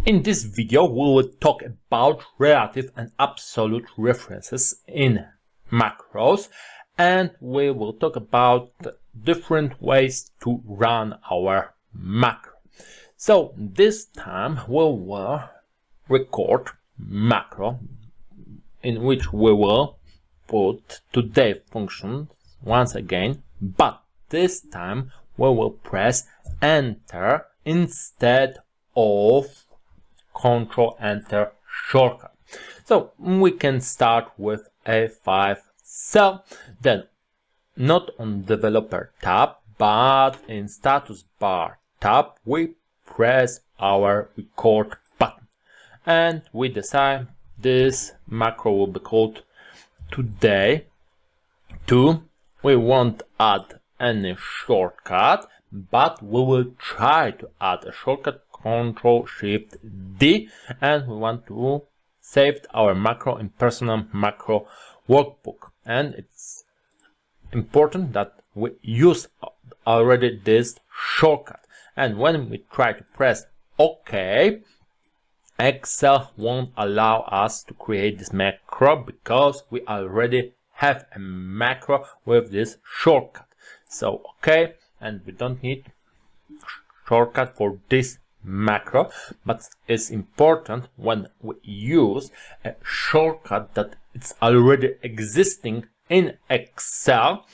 In this video, we will talk about relative and absolute references in macros, and we will talk about different ways to run our macro. So this time we will record macro in which we will put today function once again, but this time we will press enter instead of Control Enter shortcut. So we can start with A5 cell, then not on developer tab, but in status bar tab, we press our record button and we decide this macro will be called today 2. We won't add any shortcut, but we will try to add a shortcut, Control Shift D, and we want to save our macro in personal macro workbook. And it's important that we use already this shortcut. And when we try to press OK, Excel won't allow us to create this macro because we already have a macro with this shortcut. So OK, and we don't need shortcut for this macro, but it's important when we use a shortcut that it's already existing in Excel.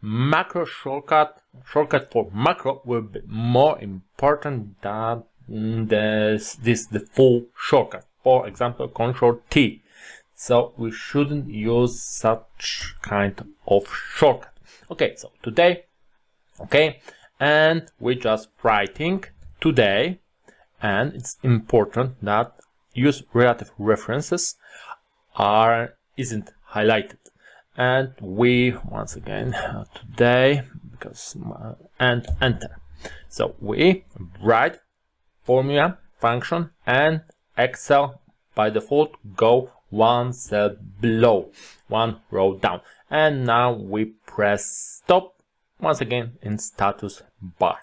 Macro shortcut for macro will be more important than the full shortcut. For example, Control T. So we shouldn't use such kind of shortcut. Okay, so today, okay, and we just writing today. And it's important that use relative references isn't highlighted. And we once again today because and enter. So we write formula function and Excel by default go one cell below, one row down. And now we press stop once again in status bar.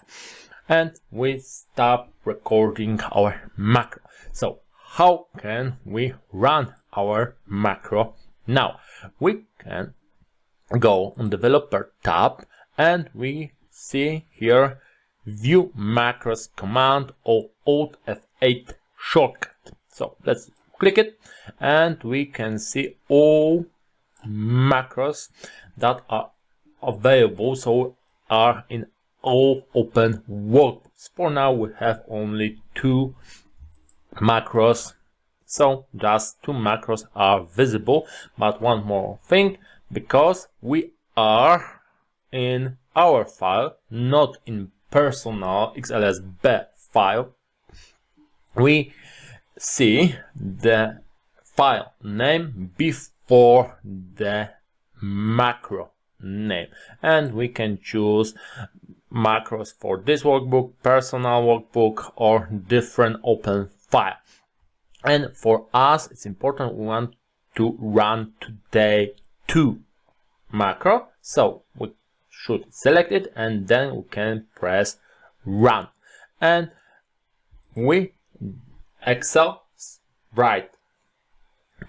And we stop recording our macro. So how can we run our macro now? We can go on developer tab and we see here view macros command or Alt F8 shortcut. So let's click it and we can see all macros that are available, so are in all open workbooks. For now we have only 2 macros, so just 2 macros are visible. But one more thing, because we are in our file, not in personal Excel VBA file, we see the file name before the macro name, and we can choose macros for this workbook, personal workbook, or different open file. And for us, it's important we want to run today 2 macro, so we should select it and then we can press run. And we Excel write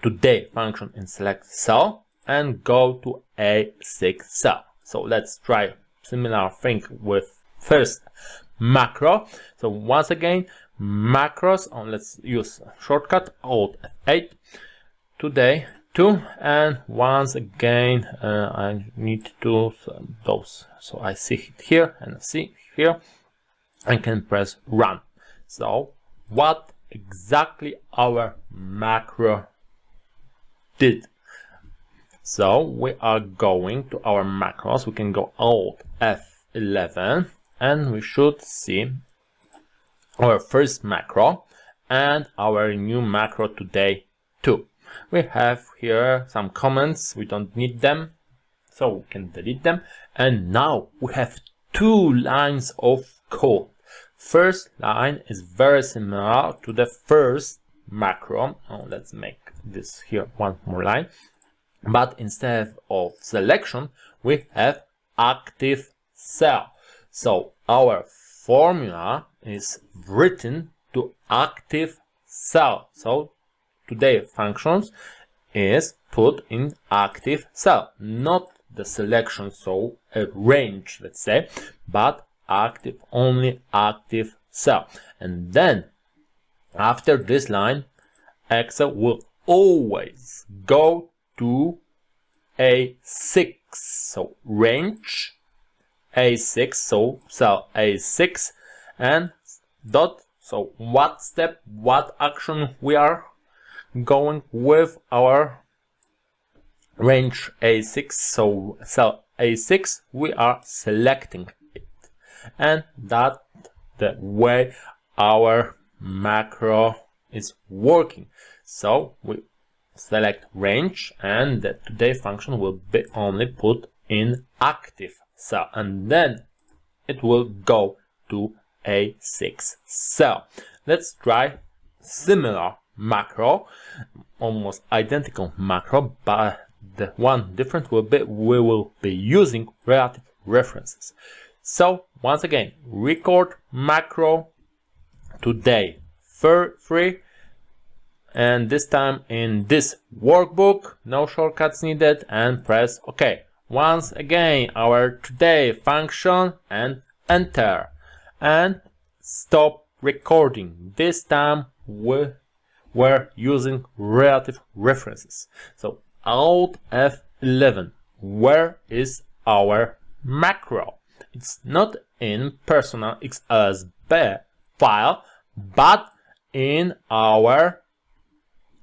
today function in select cell and go to A6 cell. So let's try similar thing with first macro. So once again, macros on, let's use shortcut Alt F8 today 2, and once again I need to those, so I see it here and see here I can press run. So what exactly our macro did? So we are going to our macros. We can go Alt F11 and we should see our first macro and our new macro today 2. We have here some comments, we don't need them, so we can delete them. And now we have 2 lines of code. First line is very similar to the first macro. Oh, let's make this here one more line. But instead of selection, we have active cell. So our formula is written to active cell. So today functions is put in active cell, not the selection, so a range, let's say, but active, only active cell. And then after this line, Excel will always go to A6, so range A6, so cell A6, and dot. So what step, what action we are going with our range A6, so cell A6, we are selecting it, and that's the way our macro is working. So we select range, and the today function will be only put in active cell, and then it will go to A6 cell. Let's try similar macro, almost identical macro, but the one difference will be we will be using relative references. So once again, record macro today free, and this time in this workbook, no shortcuts needed, and press OK. Once again, our today function, and enter, and stop recording. This time we're using relative references. So Alt F11, where is our macro? It's not in personal Excel VBA file, but in our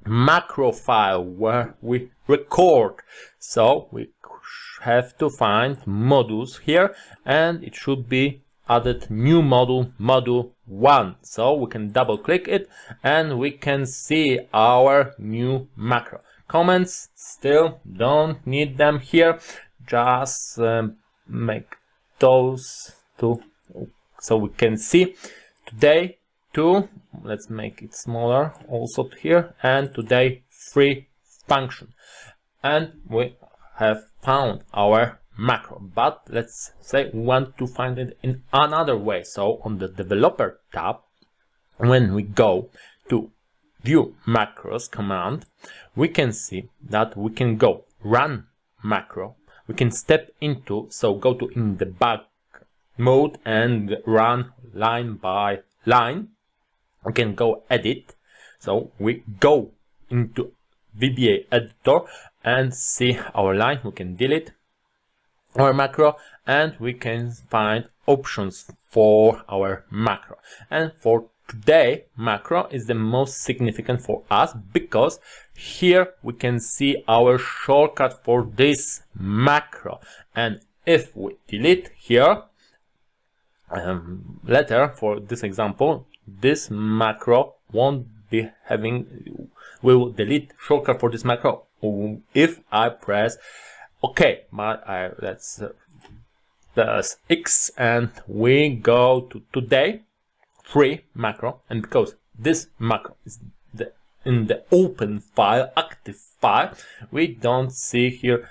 macro file where we record. So we have to find modules here, and it should be added new module 1. So we can double click it, and we can see our new macro. Comments still don't need them here, just make those two so we can see today 2. Let's make it smaller also here, and today 3 function, and we have found our macro. But let's say we want to find it in another way. So on the developer tab, when we go to view macros command, we can see that we can go run macro. We can step into, so go to in the back mode and run line by line. We can go edit, so we go into VBA editor and see our line. We can delete our macro, and we can find options for our macro. And for today, macro is the most significant for us, because here we can see our shortcut for this macro. And if we delete here later, for this example, this macro won't be having, we will delete shortcut for this macro if I press OK. Let's press X, and we go to today 3 macro, and because this macro is in the open file, active file, we don't see here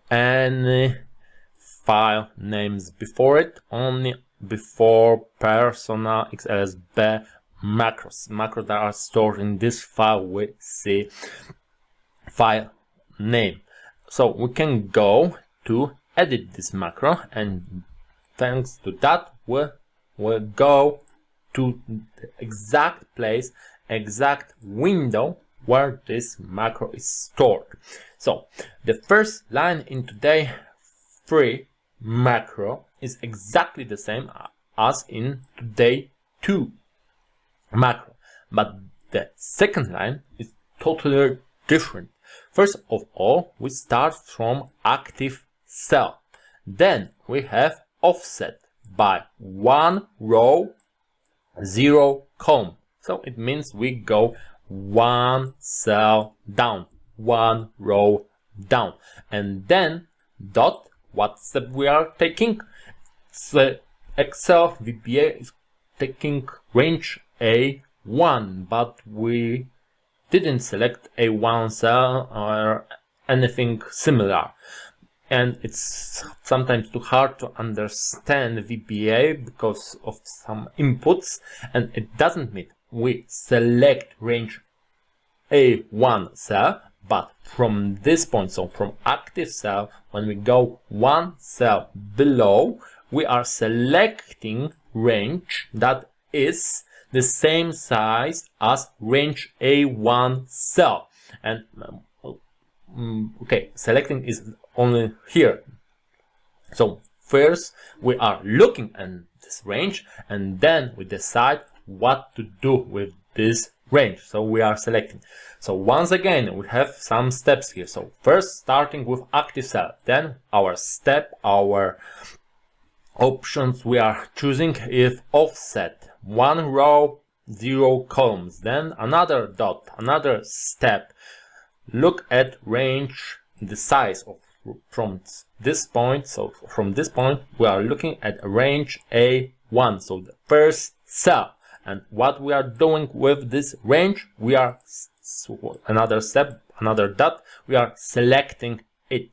any file names before it, only before personal Excel VBA macros that are stored in this file. We see file name, so we can go to edit this macro, and thanks to that we'll go to the exact place, exact window where this macro is stored. So the first line in today 3 macro is exactly the same as in today 2 macro, but the second line is totally different. First of all, we start from active cell, then we have offset by 1 row 0 column, so it means we go 1 cell down, 1 row down, and then dot. What step we are taking? So Excel VBA is taking range A1, but we didn't select A1 cell or anything similar. and it's sometimes too hard to understand VBA because of some inputs, and it doesn't mean we select range A1 cell, but from this point, so from active cell, when we go one cell below, we are selecting range that is the same size as range A1 cell. And okay, selecting is only here. So first we are looking at this range, and then we decide what to do with this range. So we are selecting. So once again, we have some steps here. So first, starting with active cell, then our options we are choosing is offset, 1 row, 0 columns, then another dot, another step. Look at range, the size of from this point. So from this point we are looking at range A1, so the first cell. And what we are doing with this range, we are another step, another dot, we are selecting it.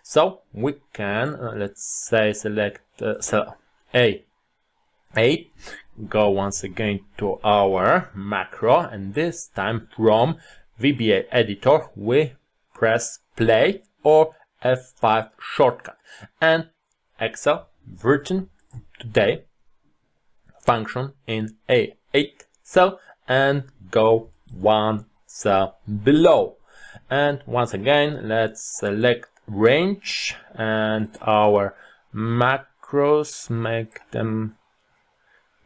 So we can let's say select cell A8, go once again to our macro, and this time from VBA editor we press play or F5 shortcut, and Excel written today function in A8 cell and go one cell below. And once again, let's select range and our macros, make them,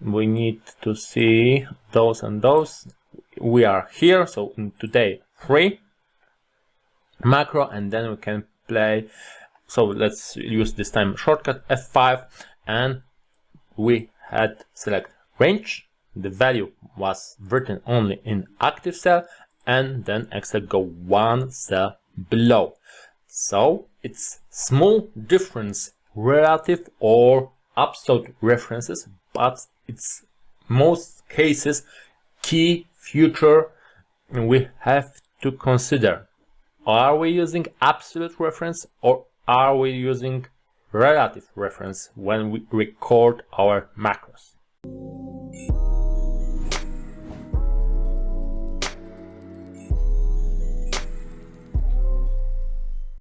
we need to see those and those. We are here, so in today 3 macro, and then we can play. So let's use this time shortcut F5, and we had select range. The value was written only in active cell, and then Excel go one cell below. So it's small difference, relative or absolute references, but it's most cases key feature we have to consider. Are we using absolute reference or are we using relative reference when we record our macros?